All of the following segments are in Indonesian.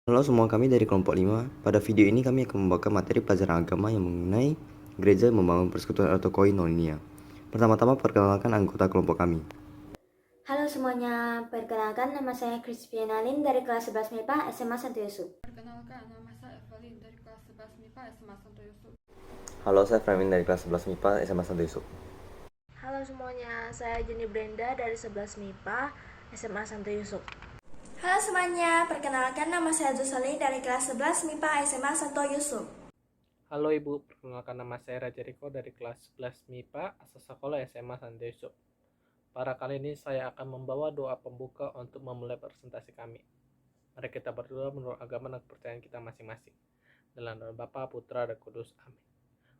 Halo semua, kami dari kelompok 5. Pada video ini kami akan membawakan materi pelajaran agama yang mengenai gereja membangun persekutuan atau koinonia. Pertama-tama perkenalkan anggota kelompok kami. Halo semuanya, perkenalkan nama saya Crispiana Lin dari kelas 11 MIPA SMA Santo Yusuf. Perkenalkan, nama saya Evelyn dari kelas 11 MIPA SMA Santo Yusuf. Halo, saya Framin dari kelas 11 MIPA SMA Santo Yusuf. Halo semuanya, saya Jenny Brenda dari 11 MIPA SMA Santo Yusuf. Halo semuanya, perkenalkan nama saya Jocelyn dari kelas 11 MIPA SMA Santo Yusuf. Halo Ibu, perkenalkan nama saya Raja Riko dari kelas 11 MIPA Asal Sekolah SMA Santo Yusuf. Pada kali ini saya akan membawa doa pembuka untuk memulai presentasi kami. Mari kita berdoa menurut agama dan kepercayaan kita masing-masing. Dalam nama Bapa, Putra, dan Kudus. Amin.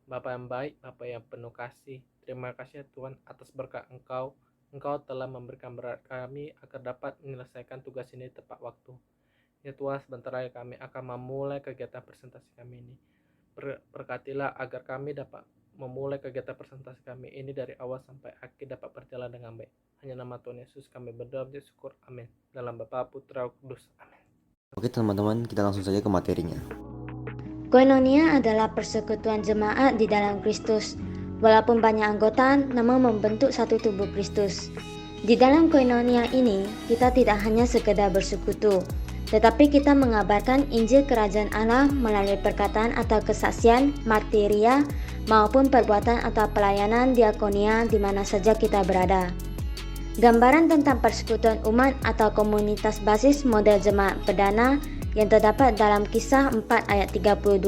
Bapa yang baik, Bapa yang penuh kasih, terima kasih Tuhan atas berkat Engkau. Engkau telah memberikan berat kami agar dapat menyelesaikan tugas ini tepat waktu. Ya Tuhan, sebentar lagi kami akan memulai kegiatan presentasi kami ini. Berkatilah agar kami dapat memulai kegiatan presentasi kami ini dari awal sampai akhir dapat berjalan dengan baik. Hanya nama Tuhan Yesus kami berdoa bersyukur. Amin. Dalam Bapa, Putra, Kudus. Amin. Oke teman-teman, kita langsung saja ke materinya. Koinonia adalah persekutuan jemaat di dalam Kristus. Walaupun banyak anggota, namun membentuk satu tubuh Kristus. Di dalam koinonia ini, kita tidak hanya sekedar bersekutu, tetapi kita mengabarkan Injil Kerajaan Allah melalui perkataan atau kesaksian, martiria, maupun perbuatan atau pelayanan diakonia di mana saja kita berada. Gambaran tentang persekutuan umat atau komunitas basis model jemaat perdana yang terdapat dalam Kisah 4 ayat 32-37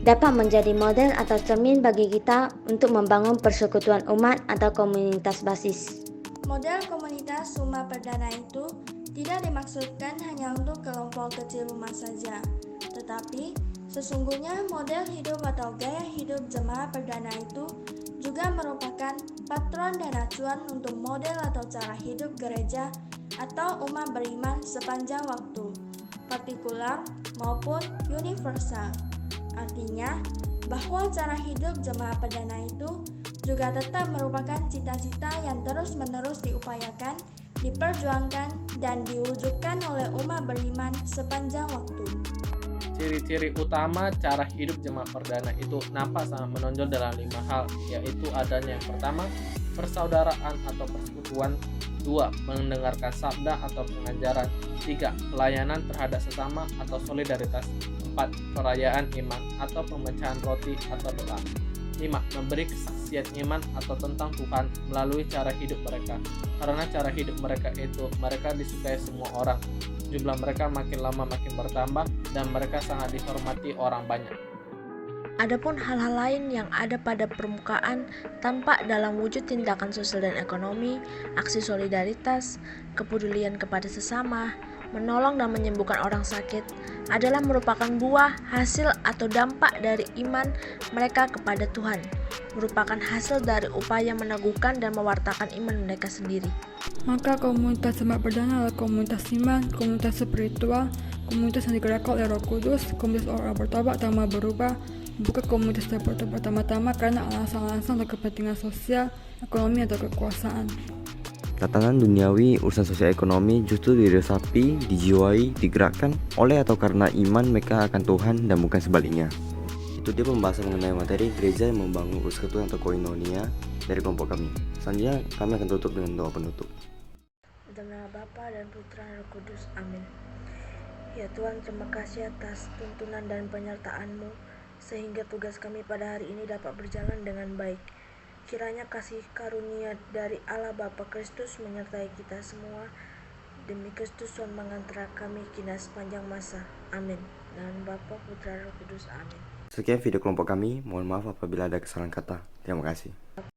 dapat menjadi model atau cermin bagi kita untuk membangun persekutuan umat atau komunitas basis. Model komunitas umat perdana itu tidak dimaksudkan hanya untuk kelompok kecil umat saja, tetapi sesungguhnya model hidup atau gaya hidup jemaat perdana itu juga merupakan patron dan acuan untuk model atau cara hidup gereja atau umat beriman sepanjang waktu, partikular maupun universal. Artinya, bahwa cara hidup jemaat perdana itu juga tetap merupakan cita-cita yang terus-menerus diupayakan, diperjuangkan, dan diwujudkan oleh umat beriman sepanjang waktu. Ciri-ciri utama cara hidup jemaat perdana itu nampak sangat menonjol dalam 5 hal, yaitu adanya yang pertama, persaudaraan atau persekutuan. 2. Mendengarkan sabda atau pengajaran. 3. Pelayanan terhadap sesama atau solidaritas. 4. Perayaan iman atau pemecahan roti atau doa. 5. Memberi kesaksian iman atau tentang Tuhan melalui cara hidup mereka. Karena cara hidup mereka itu, mereka disukai semua orang. Jumlah mereka makin lama makin bertambah dan mereka sangat dihormati orang banyak. Adapun hal-hal lain yang ada pada permukaan tampak dalam wujud tindakan sosial dan ekonomi, aksi solidaritas, kepedulian kepada sesama, menolong dan menyembuhkan orang sakit, adalah merupakan buah, hasil atau dampak dari iman mereka kepada Tuhan, merupakan hasil dari upaya meneguhkan dan mewartakan iman mereka sendiri. Maka komunitas jemaat perdana adalah komunitas iman, komunitas spiritual, komunitas yang digerakkan oleh Roh Kudus, komunitas orang bertobat tanpa berubah, bukan komunitas yang bertobat pertama-tama karena alasan-alasan atau kepentingan sosial, ekonomi atau kekuasaan. Tatanan duniawi, urusan sosial ekonomi justru diresapi, dijiwai, digerakkan oleh atau karena iman mereka akan Tuhan dan bukan sebaliknya. Itu dia pembahasan mengenai materi gereja yang membangun persekutuan atau koinonia dari kelompok kami. Selanjutnya kami akan tutup dengan doa penutup. Dalam nama Bapa dan Putra dan Roh Kudus. Amin. Ya Tuhan, terima kasih atas tuntunan dan penyertaan-Mu sehingga tugas kami pada hari ini dapat berjalan dengan baik. Kiranya kasih karunia dari Allah Bapa Kristus menyertai kita semua. Demi Kristus Tuhan mengantara kami kini sepanjang masa. Amin. Dan Bapa, Putra, Roh Kudus. Amin. Sekian video kelompok kami. Mohon maaf apabila ada kesalahan kata. Terima kasih.